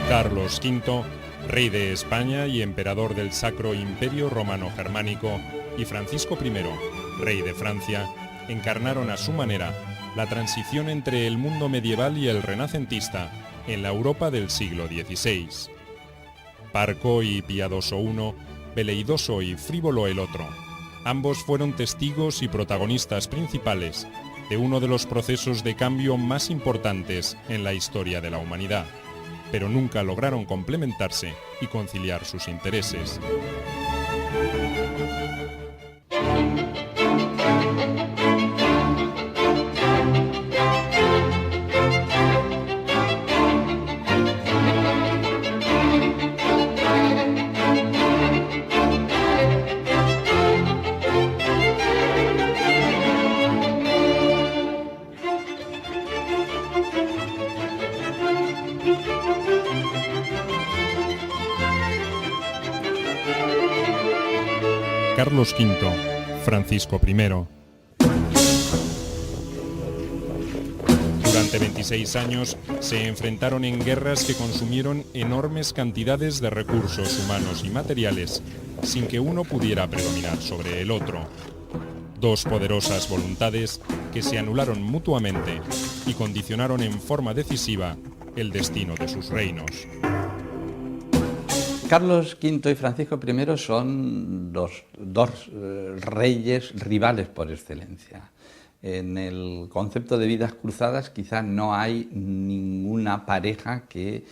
Carlos V, rey de España y emperador del Sacro Imperio Romano Germánico, y Francisco I, rey de Francia, encarnaron a su manera la transición entre el mundo medieval y el renacentista en la Europa del siglo XVI. Parco y piadoso uno, veleidoso y frívolo el otro. Ambos fueron testigos y protagonistas principales de uno de los procesos de cambio más importantes en la historia de la humanidad, pero nunca lograron complementarse y conciliar sus intereses. Carlos V, Francisco I. Durante 26 años se enfrentaron en guerras que consumieron enormes cantidades de recursos humanos y materiales, sin que uno pudiera predominar sobre el otro. Dos poderosas voluntades que se anularon mutuamente y condicionaron en forma decisiva el destino de sus reinos. Carlos V y Francisco I son dos reyes rivales por excelencia. En el concepto de vidas cruzadas quizás no hay ninguna pareja que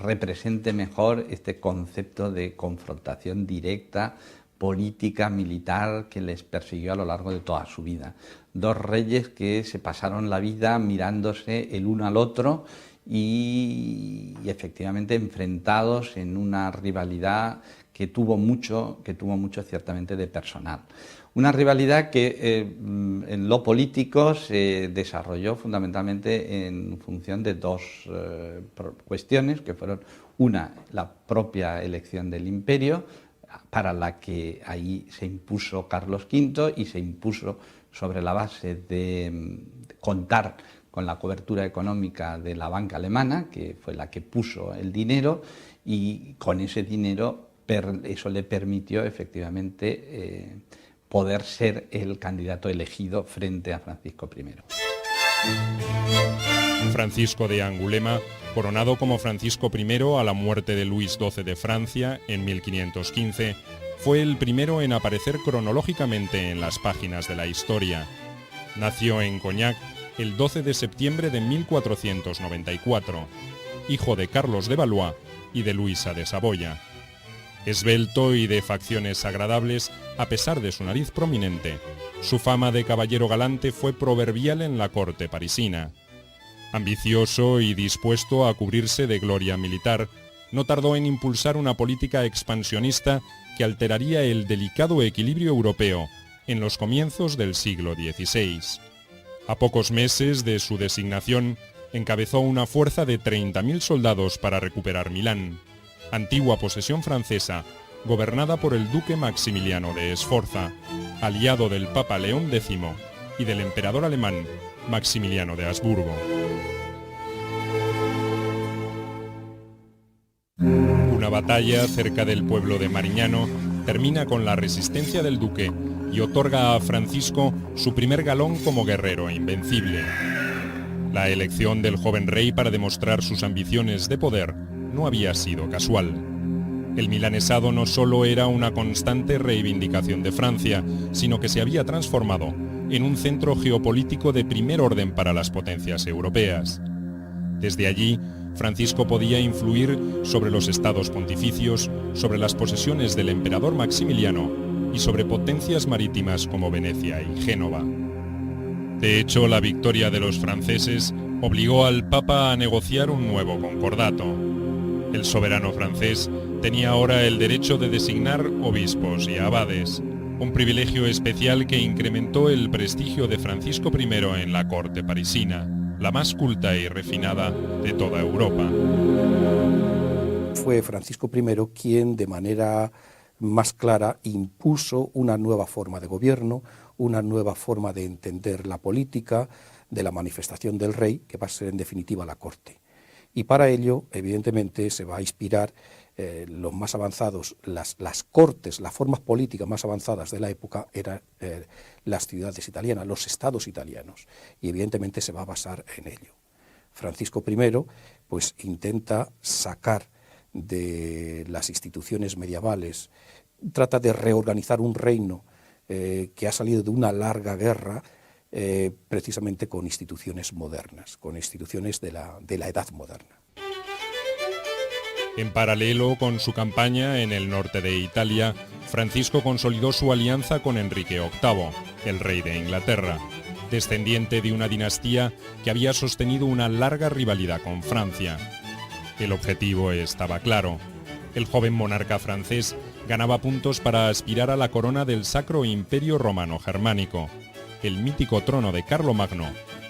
represente mejor este concepto de confrontación directa, política, militar, que les persiguió a lo largo de toda su vida. Dos reyes que se pasaron la vida mirándose el uno al otro y efectivamente enfrentados en una rivalidad que tuvo mucho ciertamente de personal. Una rivalidad que en lo político se desarrolló fundamentalmente en función de dos cuestiones, que fueron una, la propia elección del imperio, para la que ahí se impuso Carlos V y se impuso sobre la base de contar con la cobertura económica de la banca alemana, que fue la que puso el dinero, y con ese dinero eso le permitió efectivamente poder ser el candidato elegido frente a Francisco I. Francisco de Angulema, coronado como Francisco I a la muerte de Luis XII de Francia en 1515, fue el primero en aparecer cronológicamente en las páginas de la historia. Nació en Cognac el 12 de septiembre de 1494, hijo de Carlos de Valois y de Luisa de Saboya. Esbelto y de facciones agradables, a pesar de su nariz prominente, su fama de caballero galante fue proverbial en la corte parisina. Ambicioso y dispuesto a cubrirse de gloria militar, no tardó en impulsar una política expansionista que alteraría el delicado equilibrio europeo en los comienzos del siglo XVI. A pocos meses de su designación, encabezó una fuerza de 30.000 soldados para recuperar Milán, antigua posesión francesa, gobernada por el duque Maximiliano de Sforza, aliado del Papa León X y del emperador alemán Maximiliano de Habsburgo. Una batalla cerca del pueblo de Marignano termina con la resistencia del duque y otorga a Francisco su primer galón como guerrero invencible. La elección del joven rey para demostrar sus ambiciones de poder no había sido casual. El milanesado no solo era una constante reivindicación de Francia, sino que se había transformado en un centro geopolítico de primer orden para las potencias europeas. Desde allí, Francisco podía influir sobre los estados pontificios, sobre las posesiones del emperador Maximiliano y sobre potencias marítimas como Venecia y Génova. De hecho, la victoria de los franceses obligó al Papa a negociar un nuevo concordato. El soberano francés tenía ahora el derecho de designar obispos y abades, un privilegio especial que incrementó el prestigio de Francisco I en la corte parisina, la más culta y refinada de toda Europa. Fue Francisco I quien de manera más clara impuso una nueva forma de gobierno, una nueva forma de entender la política, de la manifestación del rey, que va a ser en definitiva la corte. Y para ello, evidentemente, se va a inspirar los más avanzados, las cortes, las formas políticas más avanzadas de la época eran las ciudades italianas, los estados italianos, y evidentemente se va a basar en ello. Francisco I pues intenta sacar de las instituciones medievales, trata de reorganizar un reino que ha salido de una larga guerra, precisamente con instituciones modernas, con instituciones de la edad moderna. En paralelo con su campaña en el norte de Italia, Francisco consolidó su alianza con Enrique VIII, el rey de Inglaterra, descendiente de una dinastía que había sostenido una larga rivalidad con Francia. El objetivo estaba claro. El joven monarca francés ganaba puntos para aspirar a la corona del Sacro Imperio Romano Germánico, el mítico trono de Carlomagno,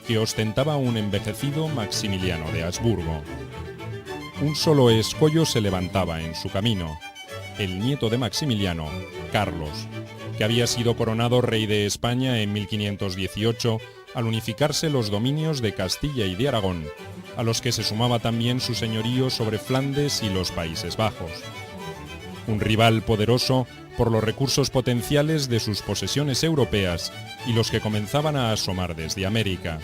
que ostentaba un envejecido Maximiliano de Habsburgo. Un solo escollo se levantaba en su camino, el nieto de Maximiliano, Carlos, que había sido coronado rey de España en 1518 al unificarse los dominios de Castilla y de Aragón, a los que se sumaba también su señorío sobre Flandes y los Países Bajos. Un rival poderoso por los recursos potenciales de sus posesiones europeas y los que comenzaban a asomar desde América,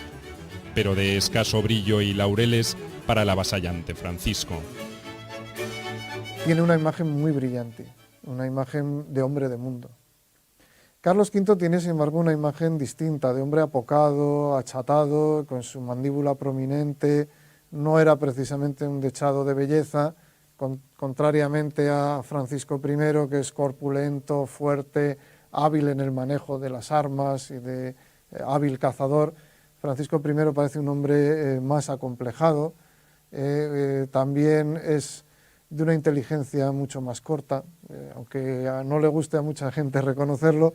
pero de escaso brillo y laureles para el avasallante Francisco. Tiene una imagen muy brillante, una imagen de hombre de mundo. Carlos V tiene, sin embargo, una imagen distinta, de hombre apocado, achatado, con su mandíbula prominente. No era precisamente un dechado de belleza, contrariamente a Francisco I, que es corpulento, fuerte, hábil en el manejo de las armas y de hábil cazador. Francisco I parece un hombre más acomplejado, también es de una inteligencia mucho más corta, aunque no le guste a mucha gente reconocerlo,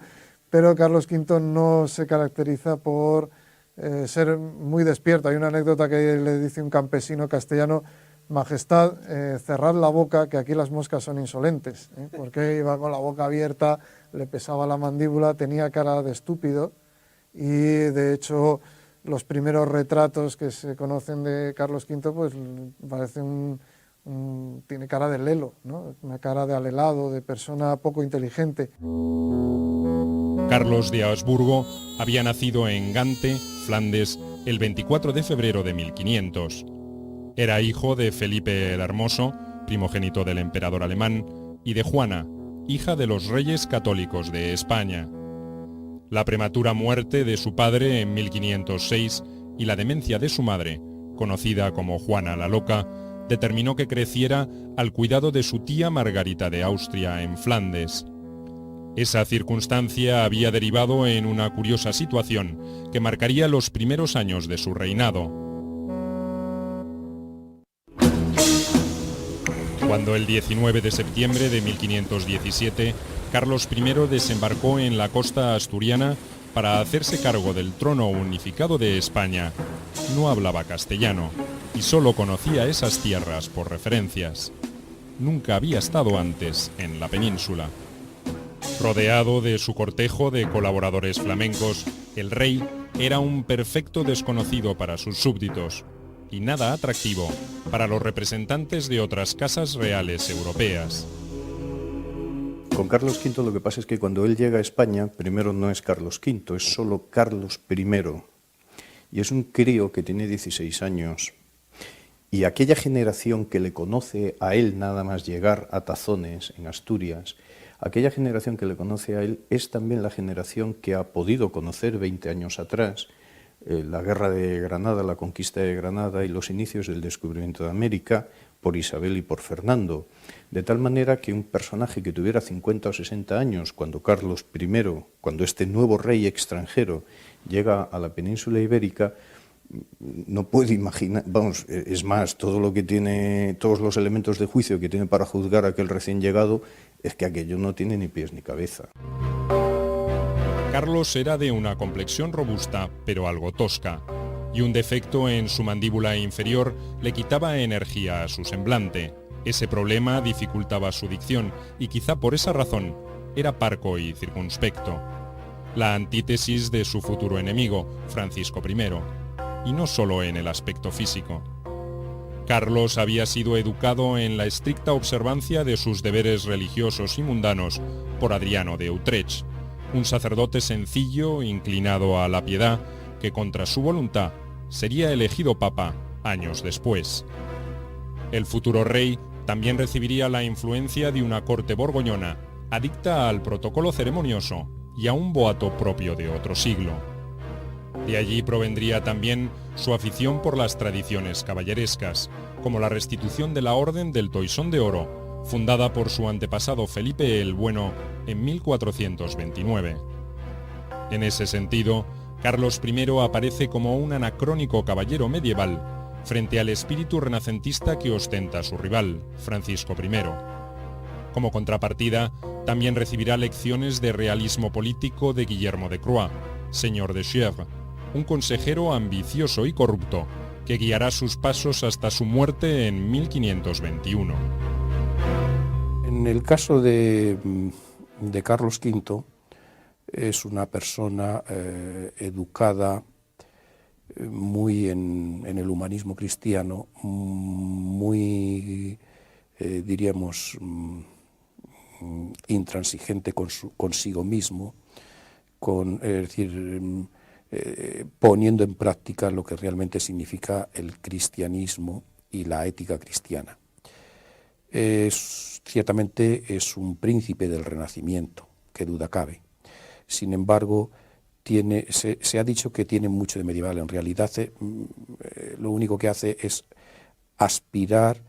pero Carlos V no se caracteriza por ser muy despierto. Hay una anécdota que le dice un campesino castellano: Majestad, cerrad la boca, que aquí las moscas son insolentes, porque iba con la boca abierta, le pesaba la mandíbula, tenía cara de estúpido, y de hecho los primeros retratos que se conocen de Carlos V pues parece tiene cara de lelo, ¿no? Una cara de alelado, de persona poco inteligente. Carlos de Habsburgo había nacido en Gante, Flandes, el 24 de febrero de 1500. Era hijo de Felipe el Hermoso, primogénito del emperador alemán, y de Juana, hija de los reyes católicos de España. La prematura muerte de su padre en 1506 y la demencia de su madre, conocida como Juana la Loca, determinó que creciera al cuidado de su tía Margarita de Austria en Flandes. Esa circunstancia había derivado en una curiosa situación que marcaría los primeros años de su reinado. Cuando el 19 de septiembre de 1517, Carlos I desembarcó en la costa asturiana para hacerse cargo del trono unificado de España, no hablaba castellano y solo conocía esas tierras por referencias. Nunca había estado antes en la península. Rodeado de su cortejo de colaboradores flamencos, el rey era un perfecto desconocido para sus súbditos y nada atractivo para los representantes de otras casas reales europeas. Con Carlos V lo que pasa es que cuando él llega a España, primero no es Carlos V, es solo Carlos I. Y es un crío que tiene 16 años. Y aquella generación que le conoce a él nada más llegar a Tazones, en Asturias, aquella generación que le conoce a él es también la generación que ha podido conocer 20 años atrás la guerra de Granada, la conquista de Granada y los inicios del descubrimiento de América por Isabel y por Fernando. De tal manera que un personaje que tuviera 50 o 60 años, cuando Carlos I, cuando este nuevo rey extranjero llega a la península ibérica, no puede imaginar, vamos, es más, todo lo que tiene, todos los elementos de juicio que tiene para juzgar a aquel recién llegado, es que aquello no tiene ni pies ni cabeza. Carlos era de una complexión robusta, pero algo tosca, y un defecto en su mandíbula inferior le quitaba energía a su semblante. Ese problema dificultaba su dicción, y quizá por esa razón era parco y circunspecto. La antítesis de su futuro enemigo, Francisco I, y no solo en el aspecto físico. Carlos había sido educado en la estricta observancia de sus deberes religiosos y mundanos por Adriano de Utrecht, un sacerdote sencillo, inclinado a la piedad, que contra su voluntad sería elegido papa años después. El futuro rey también recibiría la influencia de una corte borgoñona, adicta al protocolo ceremonioso y a un boato propio de otro siglo. De allí provendría también su afición por las tradiciones caballerescas, como la restitución de la Orden del Toisón de Oro, fundada por su antepasado Felipe el Bueno en 1429. En ese sentido, Carlos I aparece como un anacrónico caballero medieval frente al espíritu renacentista que ostenta su rival, Francisco I. Como contrapartida, también recibirá lecciones de realismo político de Guillermo de Croix, señor de Chievres, un consejero ambicioso y corrupto que guiará sus pasos hasta su muerte en 1521. En el caso de Carlos V, es una persona educada muy en el humanismo cristiano, muy, diríamos, intransigente consigo mismo, poniendo en práctica lo que realmente significa el cristianismo y la ética cristiana. Ciertamente es un príncipe del Renacimiento, qué duda cabe. Sin embargo, se ha dicho que tiene mucho de medieval. En realidad, lo único que hace es aspirar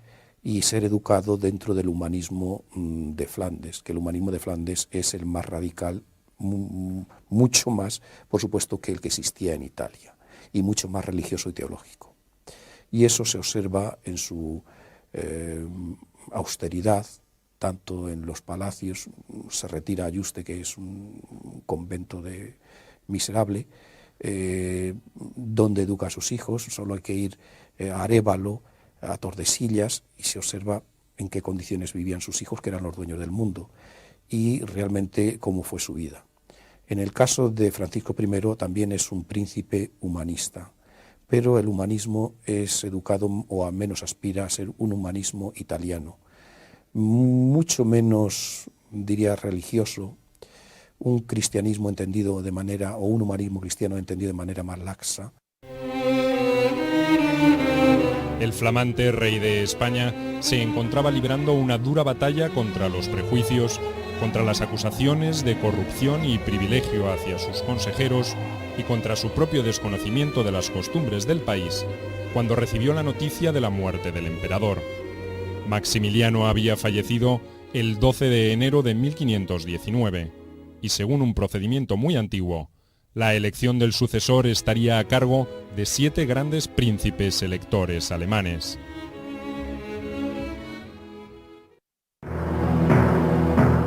y ser educado dentro del humanismo de Flandes, que el humanismo de Flandes es el más radical, mucho más, por supuesto, que el que existía en Italia, y mucho más religioso y teológico. Y eso se observa en su austeridad, tanto en los palacios. Se retira a Yuste, que es un convento miserable, donde educa a sus hijos. Solo hay que ir a Arévalo, a Tordesillas, y se observa en qué condiciones vivían sus hijos, que eran los dueños del mundo, y realmente cómo fue su vida. En el caso de Francisco I también es un príncipe humanista, pero el humanismo es educado, o al menos aspira a ser un humanismo italiano, mucho menos, diría, religioso, un cristianismo entendido de manera, o un humanismo cristiano entendido de manera más laxa. El flamante rey de España se encontraba librando una dura batalla contra los prejuicios, contra las acusaciones de corrupción y privilegio hacia sus consejeros y contra su propio desconocimiento de las costumbres del país, cuando recibió la noticia de la muerte del emperador. Maximiliano había fallecido el 12 de enero de 1519, y según un procedimiento muy antiguo, la elección del sucesor estaría a cargo de 7 grandes príncipes electores alemanes.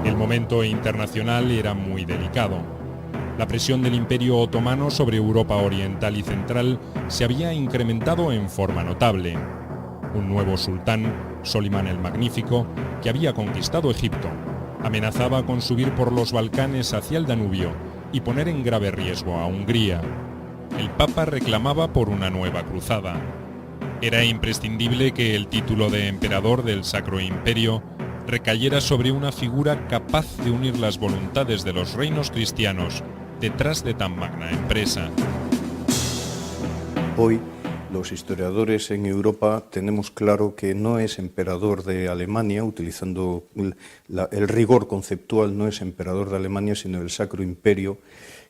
El momento internacional era muy delicado. La presión del Imperio Otomano sobre Europa Oriental y Central se había incrementado en forma notable. Un nuevo sultán, Solimán el Magnífico, que había conquistado Egipto, amenazaba con subir por los Balcanes hacia el Danubio y poner en grave riesgo a Hungría. El Papa reclamaba por una nueva cruzada. Era imprescindible que el título de emperador del Sacro Imperio recayera sobre una figura capaz de unir las voluntades de los reinos cristianos detrás de tan magna empresa. Hoy, los historiadores en Europa tenemos claro que no es emperador de Alemania, utilizando el rigor conceptual, no es emperador de Alemania, sino del Sacro Imperio,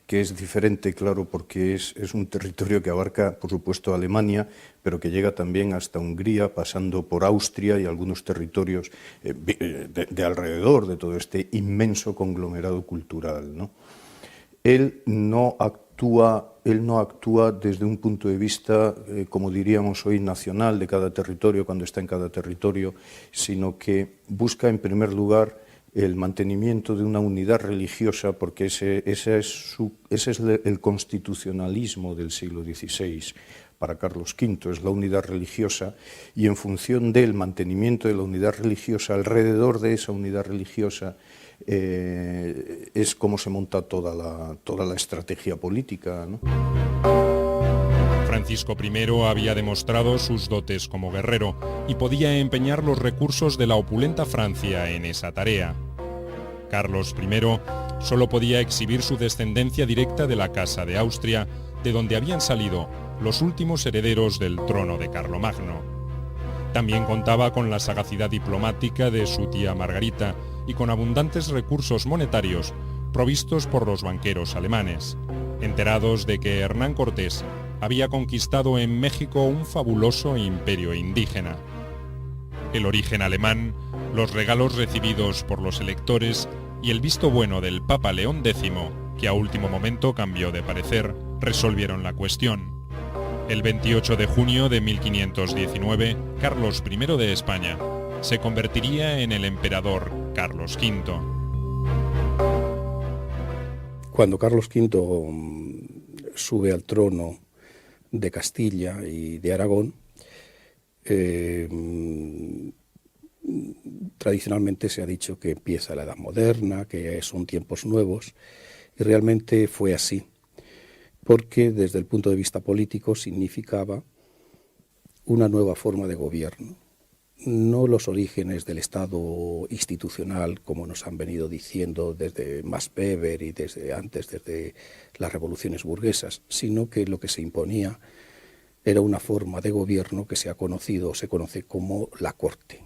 que es diferente, claro, porque es un territorio que abarca, por supuesto, Alemania, pero que llega también hasta Hungría, pasando por Austria y algunos territorios de alrededor de todo este inmenso conglomerado cultural, ¿no? Él no actúa desde un punto de vista, como diríamos hoy, nacional de cada territorio, cuando está en cada territorio, sino que busca en primer lugar el mantenimiento de una unidad religiosa, porque ese es el constitucionalismo del siglo XVI. Para Carlos V es la unidad religiosa, y en función del mantenimiento de la unidad religiosa, alrededor de esa unidad religiosa, es como se monta toda la estrategia política, ¿no? Francisco I había demostrado sus dotes como guerrero y podía empeñar los recursos de la opulenta Francia en esa tarea. Carlos I solo podía exhibir su descendencia directa de la Casa de Austria, de donde habían salido los últimos herederos del trono de Carlomagno. También contaba con la sagacidad diplomática de su tía Margarita y con abundantes recursos monetarios provistos por los banqueros alemanes, enterados de que Hernán Cortés había conquistado en México un fabuloso imperio indígena. El origen alemán, los regalos recibidos por los electores y el visto bueno del Papa León X, que a último momento cambió de parecer, resolvieron la cuestión. El 28 de junio de 1519, Carlos I de España se convertiría en el emperador Carlos V. Cuando Carlos V sube al trono de Castilla y de Aragón, tradicionalmente se ha dicho que empieza la Edad Moderna, que son tiempos nuevos, y realmente fue así, porque desde el punto de vista político significaba una nueva forma de gobierno, no los orígenes del Estado institucional, como nos han venido diciendo desde Max Weber y desde las revoluciones burguesas, sino que lo que se imponía era una forma de gobierno que se conoce como la corte.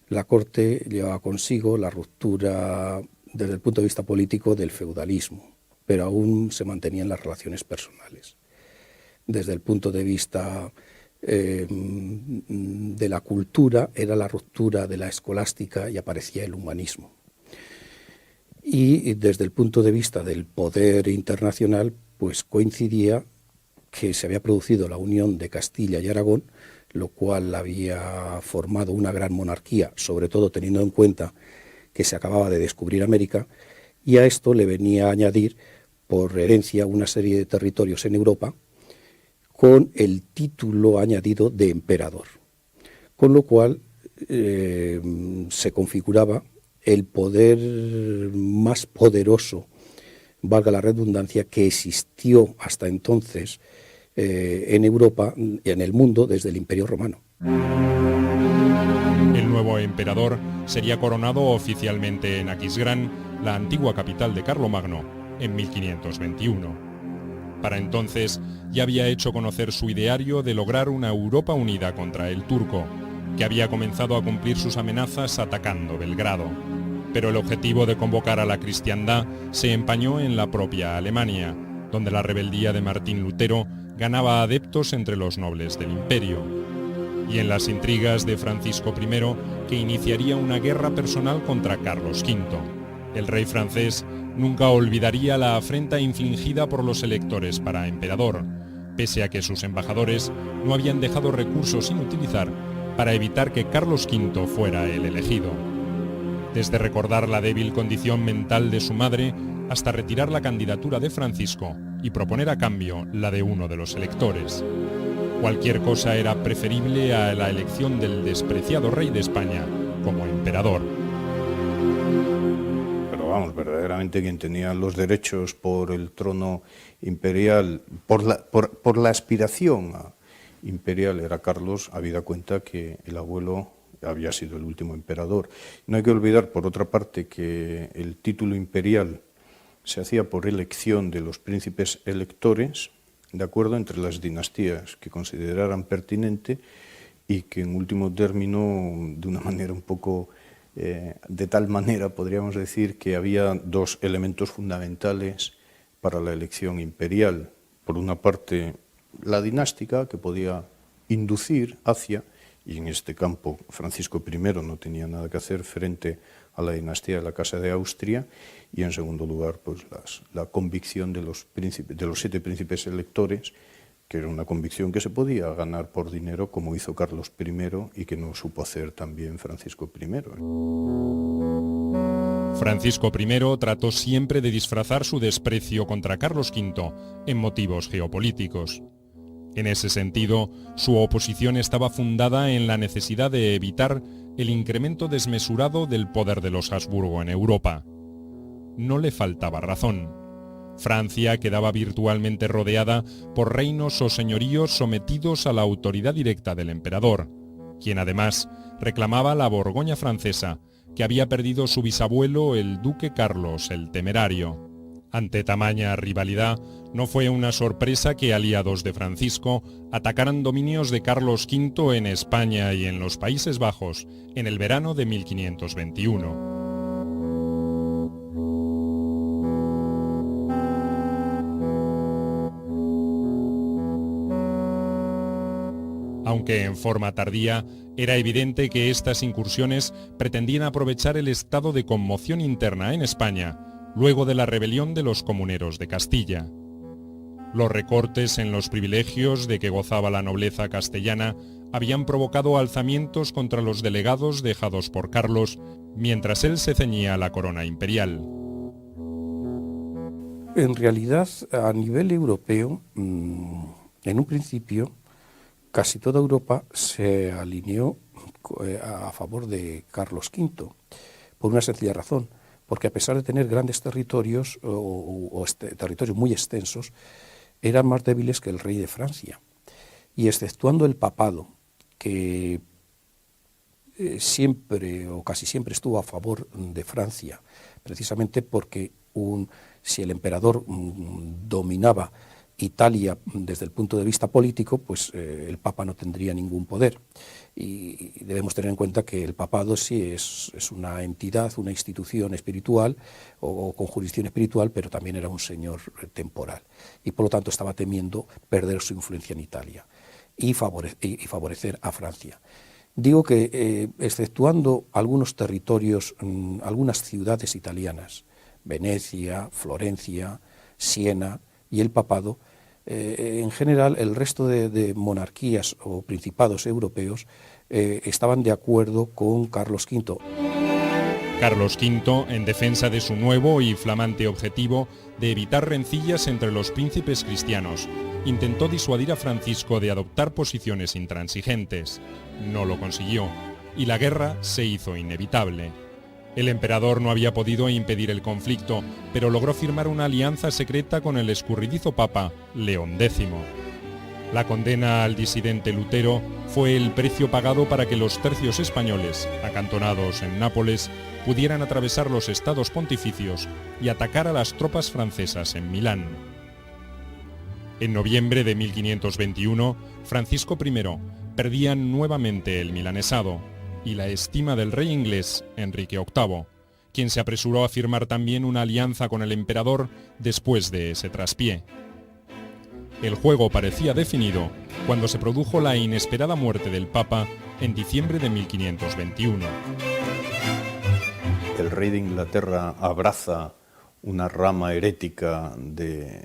La corte llevaba consigo la ruptura desde el punto de vista político del feudalismo, pero aún se mantenían las relaciones personales. Desde el punto de vista de la cultura era la ruptura de la escolástica y aparecía el humanismo. Y desde el punto de vista del poder internacional, pues coincidía que se había producido la unión de Castilla y Aragón, lo cual había formado una gran monarquía, sobre todo teniendo en cuenta que se acababa de descubrir América, y a esto le venía a añadir por herencia una serie de territorios en Europa con el título añadido de emperador, con lo cual se configuraba el poder más poderoso, valga la redundancia, que existió hasta entonces en Europa y en el mundo desde el Imperio Romano. El nuevo emperador sería coronado oficialmente en Aquisgrán, la antigua capital de Carlomagno, en 1521. Para entonces ya había hecho conocer su ideario de lograr una Europa unida contra el turco, que había comenzado a cumplir sus amenazas atacando Belgrado. Pero el objetivo de convocar a la cristiandad se empañó en la propia Alemania, donde la rebeldía de Martín Lutero ganaba adeptos entre los nobles del imperio, y en las intrigas de Francisco I, que iniciaría una guerra personal contra Carlos V. El rey francés nunca olvidaría la afrenta infligida por los electores para emperador, pese a que sus embajadores no habían dejado recursos sin utilizar para evitar que Carlos V fuera el elegido. Desde recordar la débil condición mental de su madre hasta retirar la candidatura de Francisco y proponer a cambio la de uno de los electores. Cualquier cosa era preferible a la elección del despreciado rey de España como emperador. Pero vamos, verdaderamente quien tenía los derechos por el trono imperial, por la aspiración imperial era Carlos, habida cuenta que el abuelo había sido el último emperador. No hay que olvidar, por otra parte, que el título imperial se hacía por elección de los príncipes electores, de acuerdo, entre las dinastías que consideraran pertinente, y que en último término, de una manera un poco, de tal manera podríamos decir que había dos elementos fundamentales para la elección imperial. Por una parte, la dinástica, que podía inducir hacia, y en este campo Francisco I no tenía nada que hacer frente a la dinastía de la Casa de Austria, y en segundo lugar pues la convicción de los 7 príncipes electores, que era una convicción que se podía ganar por dinero, como hizo Carlos I y que no supo hacer también Francisco I. Francisco I trató siempre de disfrazar su desprecio contra Carlos V en motivos geopolíticos. En ese sentido, su oposición estaba fundada en la necesidad de evitar el incremento desmesurado del poder de los Habsburgo en Europa. No le faltaba razón. Francia quedaba virtualmente rodeada por reinos o señoríos sometidos a la autoridad directa del emperador, quien además reclamaba la Borgoña francesa, que había perdido su bisabuelo, el duque Carlos el Temerario. Ante tamaña rivalidad, no fue una sorpresa que aliados de Francisco atacaran dominios de Carlos V en España y en los Países Bajos en el verano de 1521. Aunque en forma tardía, era evidente que estas incursiones pretendían aprovechar el estado de conmoción interna en España, luego de la rebelión de los comuneros de Castilla. Los recortes en los privilegios de que gozaba la nobleza castellana habían provocado alzamientos contra los delegados dejados por Carlos, mientras él se ceñía a la corona imperial. En realidad, a nivel europeo, en un principio, casi toda Europa se alineó a favor de Carlos V, por una sencilla razón, porque a pesar de tener grandes territorios territorios muy extensos, eran más débiles que el rey de Francia. Y exceptuando el papado, que siempre o casi siempre estuvo a favor de Francia, precisamente porque si el emperador dominaba Italia desde el punto de vista político, pues el Papa no tendría ningún poder. Y debemos tener en cuenta que el papado sí es una entidad, una institución espiritual o con jurisdicción espiritual, pero también era un señor temporal. Y por lo tanto estaba temiendo perder su influencia en Italia y favorecer a Francia. Digo que exceptuando algunos territorios, algunas ciudades italianas, Venecia, Florencia, Siena y el papado, en general el resto de monarquías o principados europeos estaban de acuerdo con Carlos V. Carlos V, en defensa de su nuevo y flamante objetivo de evitar rencillas entre los príncipes cristianos, intentó disuadir a Francisco de adoptar posiciones intransigentes. No lo consiguió, y la guerra se hizo inevitable. El emperador no había podido impedir el conflicto, pero logró firmar una alianza secreta con el escurridizo papa León X. La condena al disidente Lutero fue el precio pagado para que los tercios españoles, acantonados en Nápoles, pudieran atravesar los estados pontificios y atacar a las tropas francesas en Milán. En noviembre de 1521, Francisco I perdía nuevamente el milanesado y la estima del rey inglés Enrique VIII, quien se apresuró a firmar también una alianza con el emperador después de ese traspié. El juego parecía definido cuando se produjo la inesperada muerte del Papa en diciembre de 1521. El rey de Inglaterra abraza una rama herética de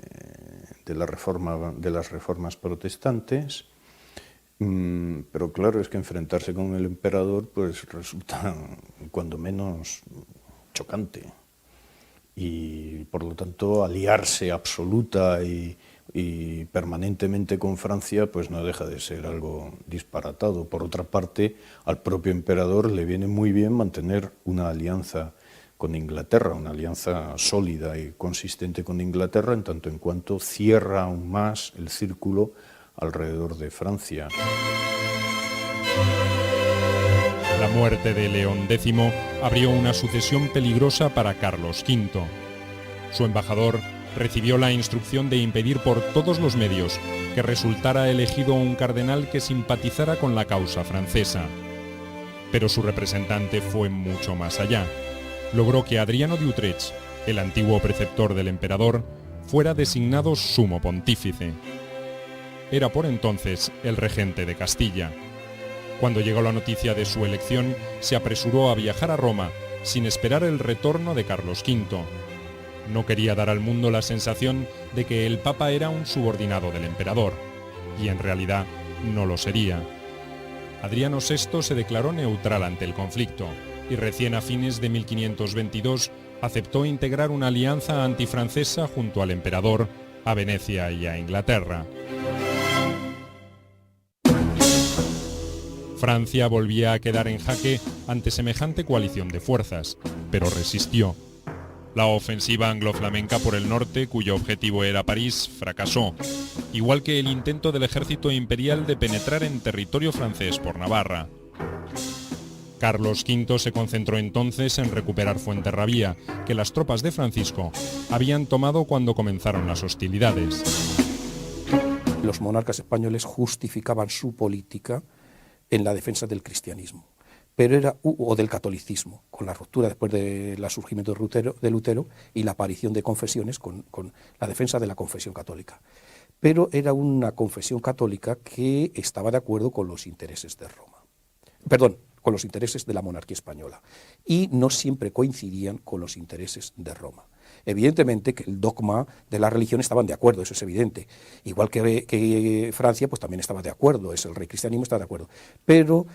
las reformas protestantes, pero claro, es que enfrentarse con el emperador pues resulta cuando menos chocante, y por lo tanto aliarse absoluta y permanentemente con Francia pues no deja de ser algo disparatado. Por otra parte, al propio emperador le viene muy bien mantener una alianza con Inglaterra, una alianza sólida y consistente con Inglaterra, en tanto en cuanto cierra aún más el círculo alrededor de Francia. La muerte de León X abrió una sucesión peligrosa para Carlos V. Su embajador recibió la instrucción de impedir por todos los medios que resultara elegido un cardenal que simpatizara con la causa francesa. Pero su representante fue mucho más allá. Logró que Adriano de Utrecht, el antiguo preceptor del emperador, fuera designado sumo pontífice. Era por entonces el regente de Castilla. Cuando llegó la noticia de su elección, se apresuró a viajar a Roma, sin esperar el retorno de Carlos V. No quería dar al mundo la sensación de que el Papa era un subordinado del emperador, y en realidad no lo sería. Adriano VI se declaró neutral ante el conflicto, y recién a fines de 1522 aceptó integrar una alianza antifrancesa junto al emperador, a Venecia y a Inglaterra. Francia volvía a quedar en jaque ante semejante coalición de fuerzas, pero resistió. La ofensiva anglo-flamenca por el norte, cuyo objetivo era París, fracasó, igual que el intento del ejército imperial de penetrar en territorio francés por Navarra. Carlos V se concentró entonces en recuperar Fuenterrabía, que las tropas de Francisco habían tomado cuando comenzaron las hostilidades. Los monarcas españoles justificaban su política en la defensa del cristianismo, o del catolicismo, con la ruptura después del surgimiento de Lutero y la aparición de confesiones con la defensa de la confesión católica. Pero era una confesión católica que estaba de acuerdo con los intereses de Roma. Con los intereses de la monarquía española, y no siempre coincidían con los intereses de Roma. Evidentemente que el dogma de la religión estaban de acuerdo, eso es evidente. Igual que Francia, pues también estaba de acuerdo, el rey cristianismo estaba de acuerdo. Pero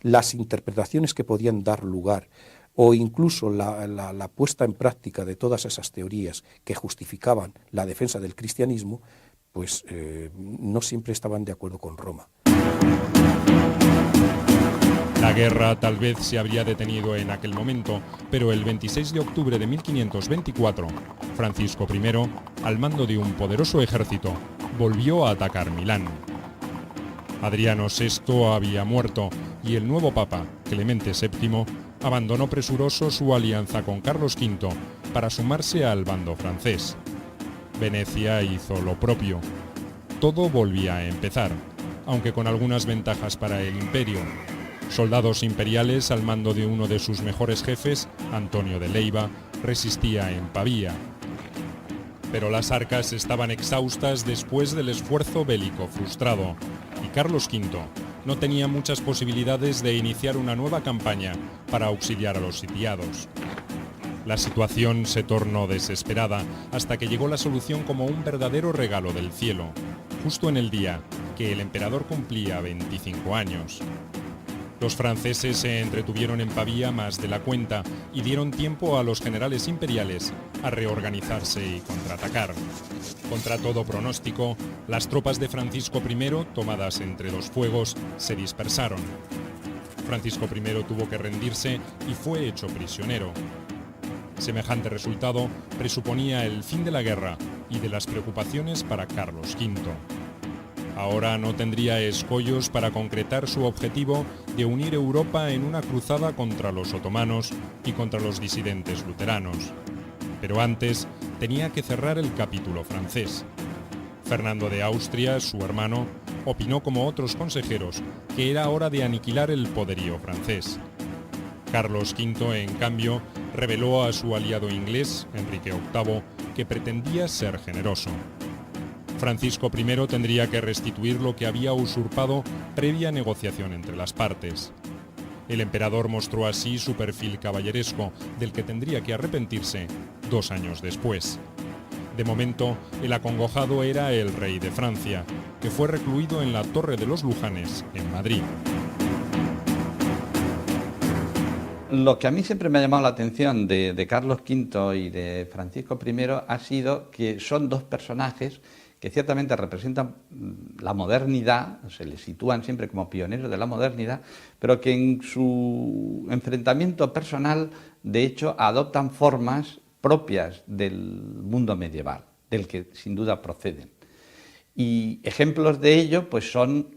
las interpretaciones que podían dar lugar, o incluso la puesta en práctica de todas esas teorías que justificaban la defensa del cristianismo, pues no siempre estaban de acuerdo con Roma. La guerra tal vez se habría detenido en aquel momento, pero el 26 de octubre de 1524, Francisco I, al mando de un poderoso ejército, volvió a atacar Milán. Adriano VI había muerto y el nuevo papa, Clemente VII, abandonó presuroso su alianza con Carlos V para sumarse al bando francés. Venecia hizo lo propio. Todo volvía a empezar, aunque con algunas ventajas para el imperio. Soldados imperiales al mando de uno de sus mejores jefes, Antonio de Leiva, resistía en Pavía. Pero las arcas estaban exhaustas después del esfuerzo bélico frustrado, y Carlos V no tenía muchas posibilidades de iniciar una nueva campaña para auxiliar a los sitiados. La situación se tornó desesperada hasta que llegó la solución como un verdadero regalo del cielo, justo en el día que el emperador cumplía 25 años. Los franceses se entretuvieron en Pavía más de la cuenta y dieron tiempo a los generales imperiales a reorganizarse y contraatacar. Contra todo pronóstico, las tropas de Francisco I, tomadas entre dos fuegos, se dispersaron. Francisco I tuvo que rendirse y fue hecho prisionero. Semejante resultado presuponía el fin de la guerra y de las preocupaciones para Carlos V. Ahora no tendría escollos para concretar su objetivo de unir Europa en una cruzada contra los otomanos y contra los disidentes luteranos. Pero antes tenía que cerrar el capítulo francés. Fernando de Austria, su hermano, opinó como otros consejeros que era hora de aniquilar el poderío francés. Carlos V, en cambio, reveló a su aliado inglés, Enrique VIII, que pretendía ser generoso. Francisco I tendría que restituir lo que había usurpado previa negociación entre las partes. El emperador mostró así su perfil caballeresco, del que tendría que arrepentirse 2 años después. De momento, el acongojado era el rey de Francia, que fue recluido en la Torre de los Lujanes, en Madrid. Lo que a mí siempre me ha llamado la atención de Carlos V y de Francisco I ha sido que son dos personajes que ciertamente representan la modernidad, se les sitúan siempre como pioneros de la modernidad, pero que en su enfrentamiento personal, de hecho, adoptan formas propias del mundo medieval, del que sin duda proceden. Y ejemplos de ello pues son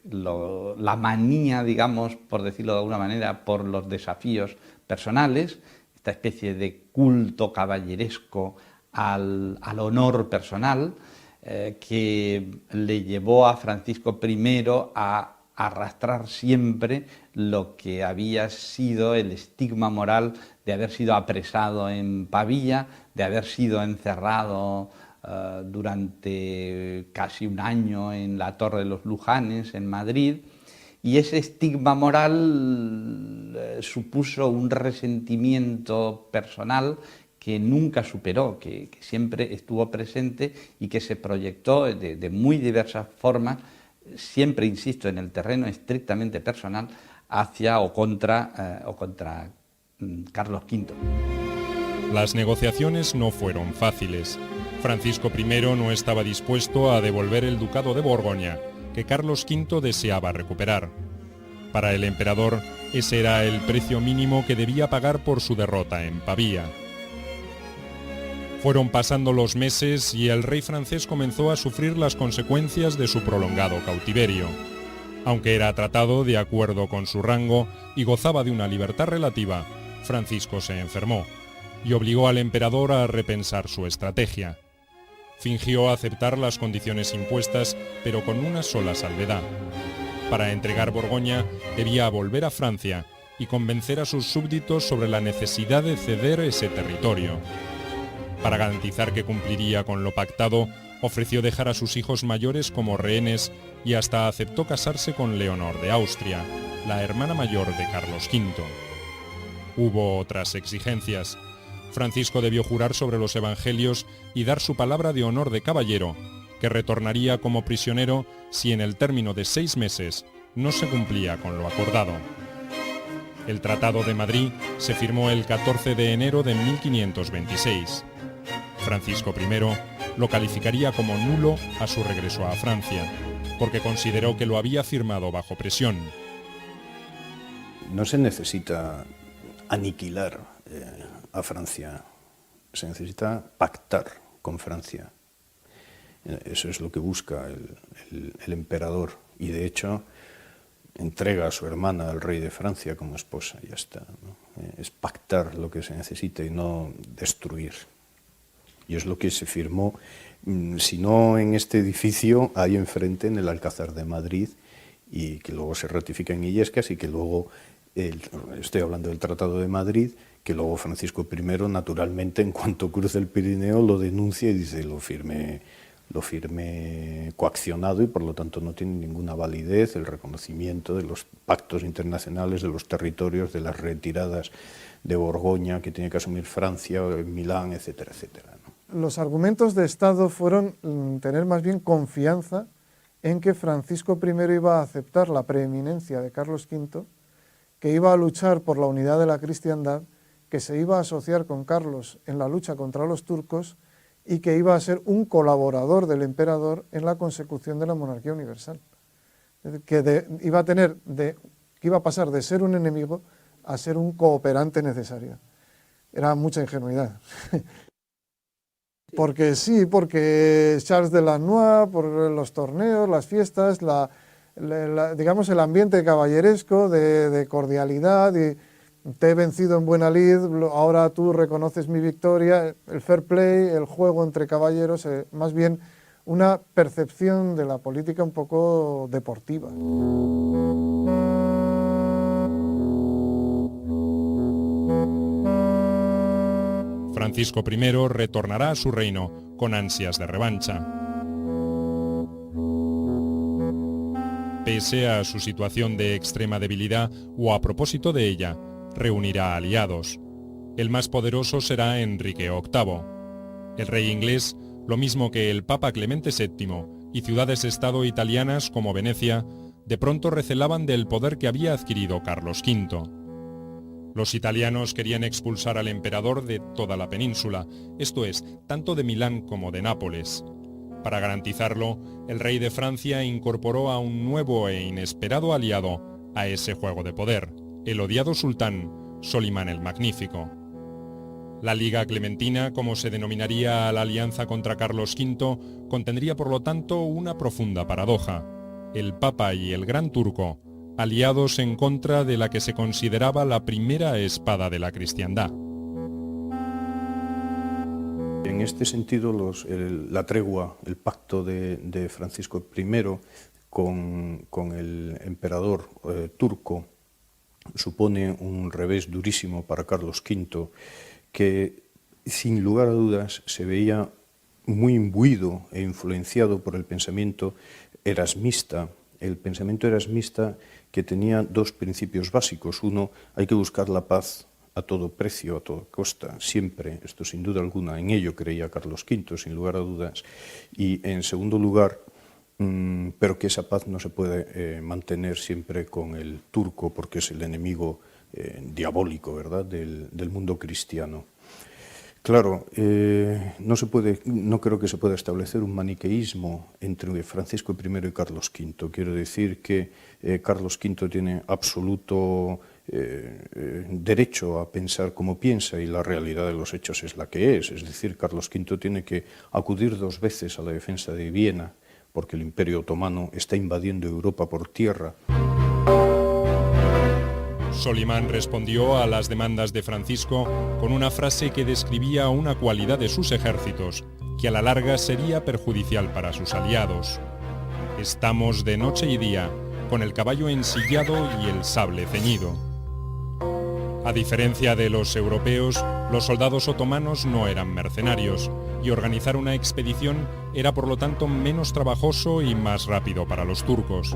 la manía, digamos, por decirlo de alguna manera, por los desafíos personales, esta especie de culto caballeresco al honor personal, que le llevó a Francisco I a arrastrar siempre lo que había sido el estigma moral de haber sido apresado en Pavía, de haber sido encerrado durante casi 1 año en la Torre de los Lujanes, en Madrid, y ese estigma moral supuso un resentimiento personal que nunca superó, que siempre estuvo presente y que se proyectó de muy diversas formas, siempre, insisto, en el terreno estrictamente personal, hacia o contra Carlos V. Las negociaciones no fueron fáciles. Francisco I no estaba dispuesto a devolver el ducado de Borgoña, que Carlos V deseaba recuperar. Para el emperador, ese era el precio mínimo que debía pagar por su derrota en Pavía. Fueron pasando los meses y el rey francés comenzó a sufrir las consecuencias de su prolongado cautiverio. Aunque era tratado de acuerdo con su rango y gozaba de una libertad relativa, Francisco se enfermó y obligó al emperador a repensar su estrategia. Fingió aceptar las condiciones impuestas, pero con una sola salvedad. Para entregar Borgoña debía volver a Francia y convencer a sus súbditos sobre la necesidad de ceder ese territorio. Para garantizar que cumpliría con lo pactado, ofreció dejar a sus hijos mayores como rehenes y hasta aceptó casarse con Leonor de Austria, la hermana mayor de Carlos V. Hubo otras exigencias. Francisco debió jurar sobre los evangelios y dar su palabra de honor de caballero, que retornaría como prisionero si en el término de 6 meses no se cumplía con lo acordado. El Tratado de Madrid se firmó el 14 de enero de 1526. Francisco I lo calificaría como nulo a su regreso a Francia, porque consideró que lo había firmado bajo presión. No se necesita aniquilar a Francia, se necesita pactar con Francia. Eso es lo que busca el emperador, y de hecho entrega a su hermana al rey de Francia como esposa, y ya está, ¿no? Es pactar lo que se necesita y no destruir. Y es lo que se firmó, si no en este edificio, ahí enfrente, en el Alcázar de Madrid, y que luego se ratifica en Illescas, y que luego, estoy hablando del Tratado de Madrid, que luego Francisco I, naturalmente, en cuanto cruza el Pirineo, lo denuncia y dice, lo firme coaccionado y por lo tanto no tiene ninguna validez el reconocimiento de los pactos internacionales, de los territorios, de las retiradas de Borgoña que tiene que asumir Francia, Milán, etcétera, etcétera, ¿no? Los argumentos de Estado fueron tener más bien confianza en que Francisco I iba a aceptar la preeminencia de Carlos V, que iba a luchar por la unidad de la cristiandad, que se iba a asociar con Carlos en la lucha contra los turcos y que iba a ser un colaborador del emperador en la consecución de la monarquía universal. Es decir, que iba a pasar de ser un enemigo a ser un cooperante necesario. Era mucha ingenuidad. Porque sí, porque Charles de Lannoy, por los torneos, las fiestas, digamos el ambiente caballeresco, de cordialidad, y te he vencido en buena lid, ahora tú reconoces mi victoria, el fair play, el juego entre caballeros, más bien una percepción de la política un poco deportiva. Francisco I retornará a su reino con ansias de revancha. Pese a su situación de extrema debilidad o a propósito de ella, reunirá aliados. El más poderoso será Enrique VIII. El rey inglés, lo mismo que el Papa Clemente VII y ciudades-estado italianas como Venecia, de pronto recelaban del poder que había adquirido Carlos V. Los italianos querían expulsar al emperador de toda la península, esto es, tanto de Milán como de Nápoles. Para garantizarlo, el rey de Francia incorporó a un nuevo e inesperado aliado a ese juego de poder, el odiado sultán Solimán el Magnífico. La Liga Clementina, como se denominaría a la alianza contra Carlos V, contendría por lo tanto una profunda paradoja. El Papa y el Gran Turco, aliados en contra de la que se consideraba la primera espada de la cristiandad. En este sentido, la tregua, el pacto de Francisco I con el emperador turco supone un revés durísimo para Carlos V, que sin lugar a dudas se veía muy imbuido e influenciado por el pensamiento erasmista. El pensamiento erasmista que tenía dos principios básicos. Uno, hay que buscar la paz a todo precio, a toda costa, siempre, esto sin duda alguna, en ello creía Carlos V, sin lugar a dudas. Y en segundo lugar, pero que esa paz no se puede mantener siempre con el turco, porque es el enemigo diabólico, ¿verdad?, del mundo cristiano. Claro, no creo que se pueda establecer un maniqueísmo entre Francisco I y Carlos V. Quiero decir que Carlos V tiene absoluto derecho a pensar como piensa y la realidad de los hechos es la que es. Es decir, Carlos V tiene que acudir 2 veces a la defensa de Viena porque el Imperio Otomano está invadiendo Europa por tierra. Solimán respondió a las demandas de Francisco con una frase que describía una cualidad de sus ejércitos que a la larga sería perjudicial para sus aliados. Estamos de noche y día, con el caballo ensillado y el sable ceñido. A diferencia de los europeos, los soldados otomanos no eran mercenarios y organizar una expedición era por lo tanto menos trabajoso y más rápido para los turcos.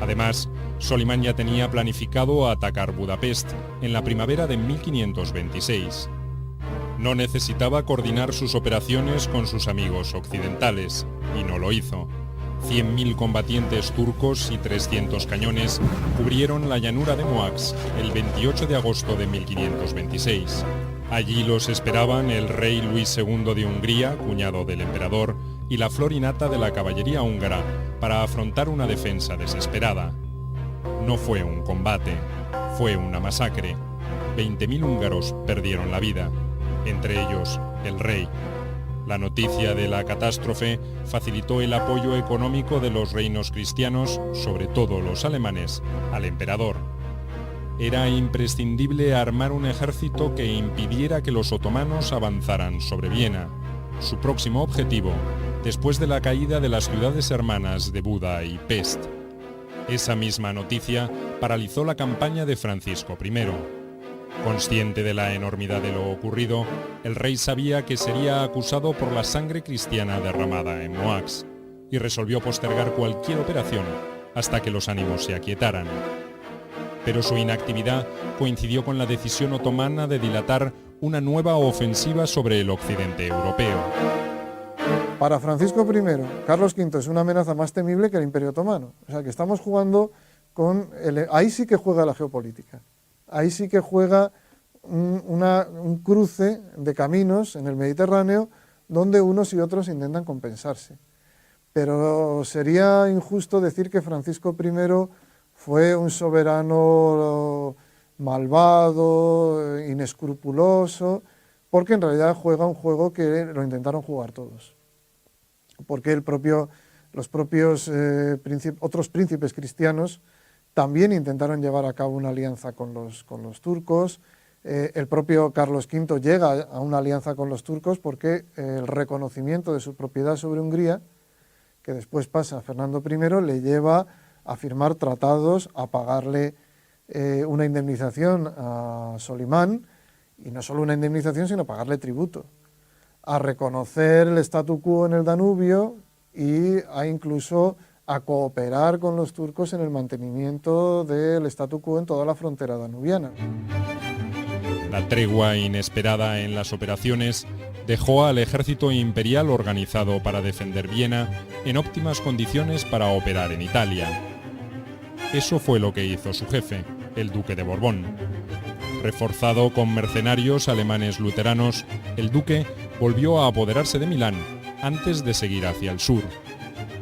Además, Solimán ya tenía planificado atacar Budapest en la primavera de 1526. No necesitaba coordinar sus operaciones con sus amigos occidentales, y no lo hizo. 100.000 combatientes turcos y 300 cañones cubrieron la llanura de Moax el 28 de agosto de 1526. Allí los esperaban el rey Luis II de Hungría, cuñado del emperador, y la florinata de la caballería húngara para afrontar una defensa desesperada. No fue un combate, fue una masacre. 20.000 húngaros perdieron la vida, entre ellos el rey. La noticia de la catástrofe facilitó el apoyo económico de los reinos cristianos, sobre todo los alemanes, al emperador. Era imprescindible armar un ejército que impidiera que los otomanos avanzaran sobre Viena, su próximo objetivo, después de la caída de las ciudades hermanas de Buda y Pest. Esa misma noticia paralizó la campaña de Francisco I. Consciente de la enormidad de lo ocurrido, el rey sabía que sería acusado por la sangre cristiana derramada en Moax y resolvió postergar cualquier operación hasta que los ánimos se aquietaran. Pero su inactividad coincidió con la decisión otomana de dilatar una nueva ofensiva sobre el occidente europeo. Para Francisco I, Carlos V es una amenaza más temible que el Imperio Otomano. O sea que estamos jugando con... Ahí sí que juega la geopolítica. Ahí sí que juega un cruce de caminos en el Mediterráneo donde unos y otros intentan compensarse. Pero sería injusto decir que Francisco I fue un soberano malvado, inescrupuloso, porque en realidad juega un juego que lo intentaron jugar todos. Porque los propios otros príncipes cristianos también intentaron llevar a cabo una alianza con los turcos. El propio Carlos V llega a una alianza con los turcos porque el reconocimiento de su propiedad sobre Hungría, que después pasa a Fernando I, le lleva a firmar tratados, a pagarle una indemnización a Solimán, y no solo una indemnización, sino pagarle tributo, a reconocer el statu quo en el Danubio y a incluso a cooperar con los turcos en el mantenimiento del statu quo en toda la frontera danubiana. La tregua inesperada en las operaciones dejó al ejército imperial organizado para defender Viena en óptimas condiciones para operar en Italia. Eso fue lo que hizo su jefe, el duque de Borbón. Reforzado con mercenarios alemanes luteranos, el duque volvió a apoderarse de Milán antes de seguir hacia el sur.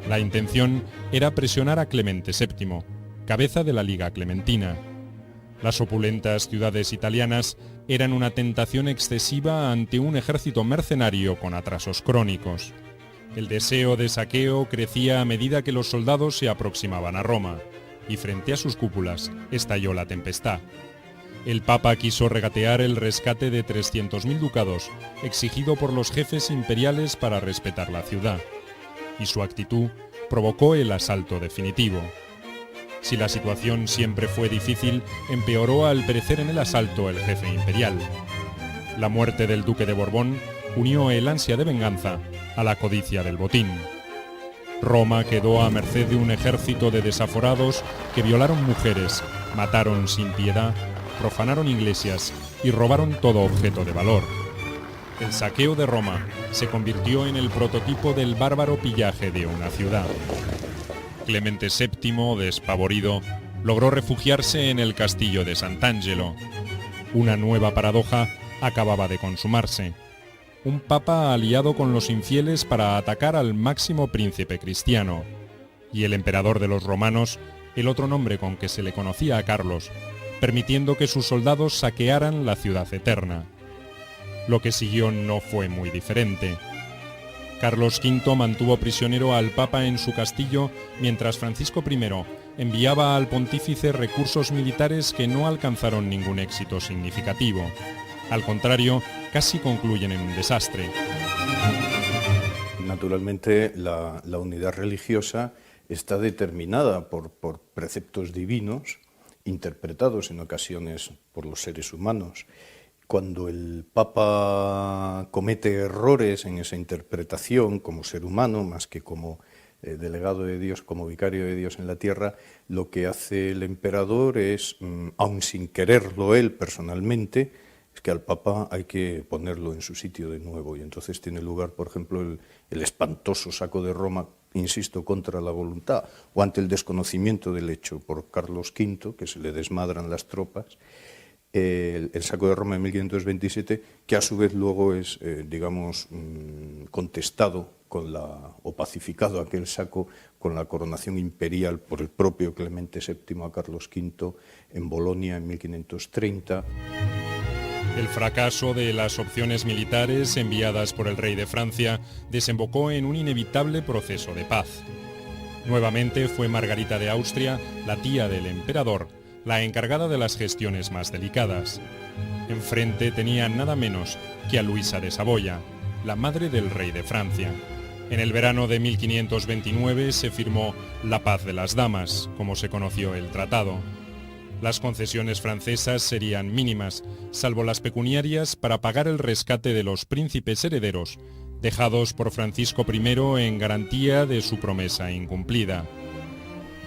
La intención era presionar a Clemente VII, cabeza de la Liga Clementina. Las opulentas ciudades italianas eran una tentación excesiva ante un ejército mercenario con atrasos crónicos. El deseo de saqueo crecía a medida que los soldados se aproximaban a Roma, y frente a sus cúpulas estalló la tempestad. El Papa quiso regatear el rescate de 300.000 ducados, exigido por los jefes imperiales para respetar la ciudad, y su actitud provocó el asalto definitivo. Si la situación siempre fue difícil, empeoró al perecer en el asalto el jefe imperial. La muerte del duque de Borbón unió el ansia de venganza a la codicia del botín. Roma quedó a merced de un ejército de desaforados que violaron mujeres, mataron sin piedad, profanaron iglesias y robaron todo objeto de valor. El saqueo de Roma se convirtió en el prototipo del bárbaro pillaje de una ciudad. Clemente VII, despavorido, logró refugiarse en el castillo de Sant'Angelo. Una nueva paradoja acababa de consumarse. un papa aliado con los infieles para atacar al máximo príncipe cristiano, y el emperador de los romanos, el otro nombre con que se le conocía a Carlos, permitiendo que sus soldados saquearan la ciudad eterna. Lo que siguió no fue muy diferente. Carlos V mantuvo prisionero al Papa en su castillo mientras Francisco I enviaba al pontífice recursos militares que no alcanzaron ningún éxito significativo. Al contrario, casi concluyen en un desastre. Naturalmente, la unidad religiosa está determinada por preceptos divinos, interpretados en ocasiones por los seres humanos. Cuando el Papa comete errores en esa interpretación como ser humano, más que como delegado de Dios, como vicario de Dios en la tierra, lo que hace el emperador es, aun sin quererlo él personalmente, es que al Papa hay que ponerlo en su sitio de nuevo. Y entonces tiene lugar, por ejemplo, el espantoso saco de Roma, insisto, contra la voluntad, o ante el desconocimiento del hecho por Carlos V, que se le desmadran las tropas, el saco de Roma en 1527, que a su vez luego es, contestado o pacificado aquel saco con la coronación imperial por el propio Clemente VII a Carlos V en Bolonia en 1530. El fracaso de las opciones militares enviadas por el rey de Francia desembocó en un inevitable proceso de paz. Nuevamente fue Margarita de Austria, la tía del emperador, la encargada de las gestiones más delicadas. Enfrente tenía nada menos que a Luisa de Saboya, la madre del rey de Francia. En el verano de 1529 se firmó la Paz de las Damas, como se conoció el tratado. Las concesiones francesas serían mínimas, salvo las pecuniarias para pagar el rescate de los príncipes herederos, dejados por Francisco I en garantía de su promesa incumplida.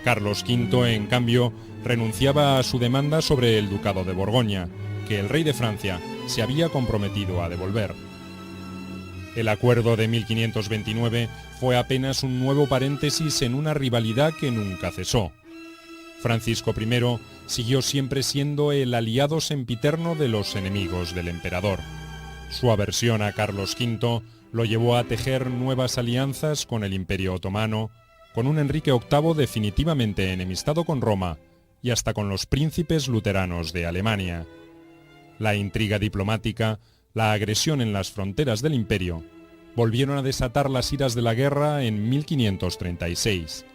Carlos V, en cambio, renunciaba a su demanda sobre el ducado de Borgoña, que el rey de Francia se había comprometido a devolver. El acuerdo de 1529 fue apenas un nuevo paréntesis en una rivalidad que nunca cesó. Francisco I siguió siempre siendo el aliado sempiterno de los enemigos del emperador. Su aversión a Carlos V lo llevó a tejer nuevas alianzas con el Imperio Otomano, con un Enrique VIII definitivamente enemistado con Roma y hasta con los príncipes luteranos de Alemania. La intriga diplomática, la agresión en las fronteras del imperio, volvieron a desatar las iras de la guerra en 1536.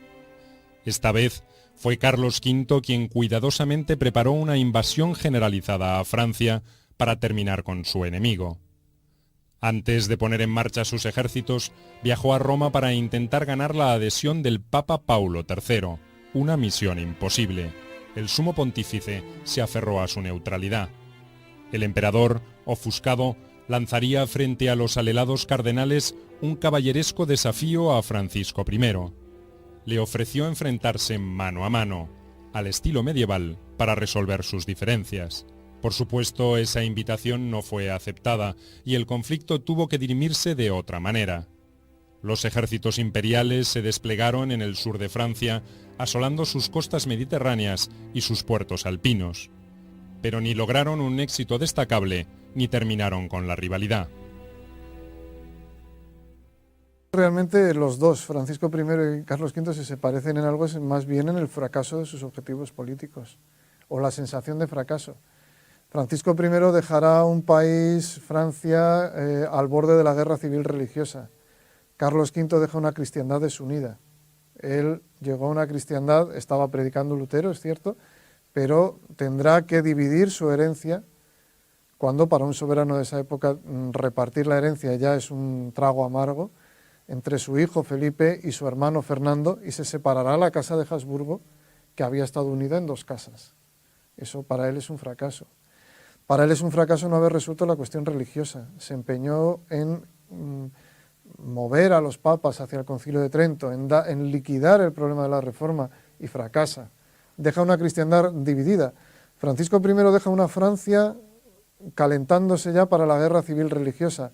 Esta vez fue Carlos V quien cuidadosamente preparó una invasión generalizada a Francia para terminar con su enemigo. Antes de poner en marcha sus ejércitos, viajó a Roma para intentar ganar la adhesión del Papa Paulo III, una misión imposible. El sumo pontífice se aferró a su neutralidad. El emperador, ofuscado, lanzaría frente a los alelados cardenales un caballeresco desafío a Francisco I. Le ofreció enfrentarse mano a mano, al estilo medieval, para resolver sus diferencias. Por supuesto, esa invitación no fue aceptada y el conflicto tuvo que dirimirse de otra manera. Los ejércitos imperiales se desplegaron en el sur de Francia, asolando sus costas mediterráneas y sus puertos alpinos. Pero ni lograron un éxito destacable, ni terminaron con la rivalidad. Realmente los dos, Francisco I y Carlos V, si se parecen en algo, es más bien en el fracaso de sus objetivos políticos, o la sensación de fracaso. Francisco I dejará un país, Francia, al borde de la guerra civil religiosa. Carlos V deja una cristiandad desunida. Él llegó a una cristiandad, estaba predicando Lutero, es cierto, pero tendrá que dividir su herencia, cuando para un soberano de esa época repartir la herencia ya es un trago amargo, entre su hijo Felipe y su hermano Fernando, y se separará la casa de Habsburgo, que había estado unida en dos casas. Eso para él es un fracaso. Para él es un fracaso no haber resuelto la cuestión religiosa. Se empeñó en mover a los papas hacia el Concilio de Trento, en liquidar el problema de la Reforma, y fracasa. Deja una cristiandad dividida. Francisco I deja una Francia calentándose ya para la guerra civil religiosa.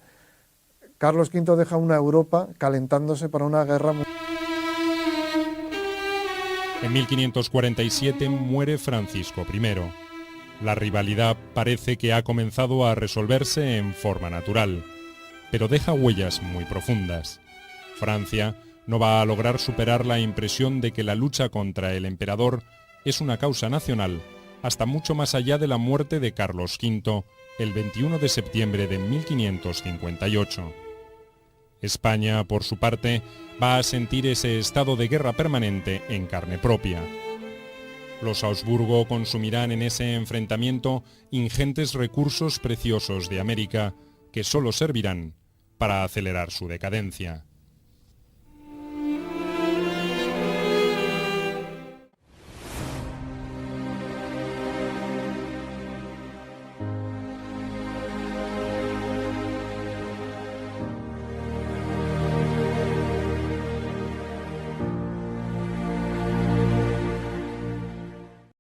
Carlos V deja una Europa calentándose para una guerra mundial. En 1547 muere Francisco I. La rivalidad parece que ha comenzado a resolverse en forma natural. pero deja huellas muy profundas. Francia no va a lograr superar la impresión de que la lucha contra el emperador es una causa nacional hasta mucho más allá de la muerte de Carlos V el 21 de septiembre de 1558. España, por su parte, va a sentir ese estado de guerra permanente en carne propia. Los Habsburgo consumirán en ese enfrentamiento ingentes recursos preciosos de América que solo servirán para acelerar su decadencia.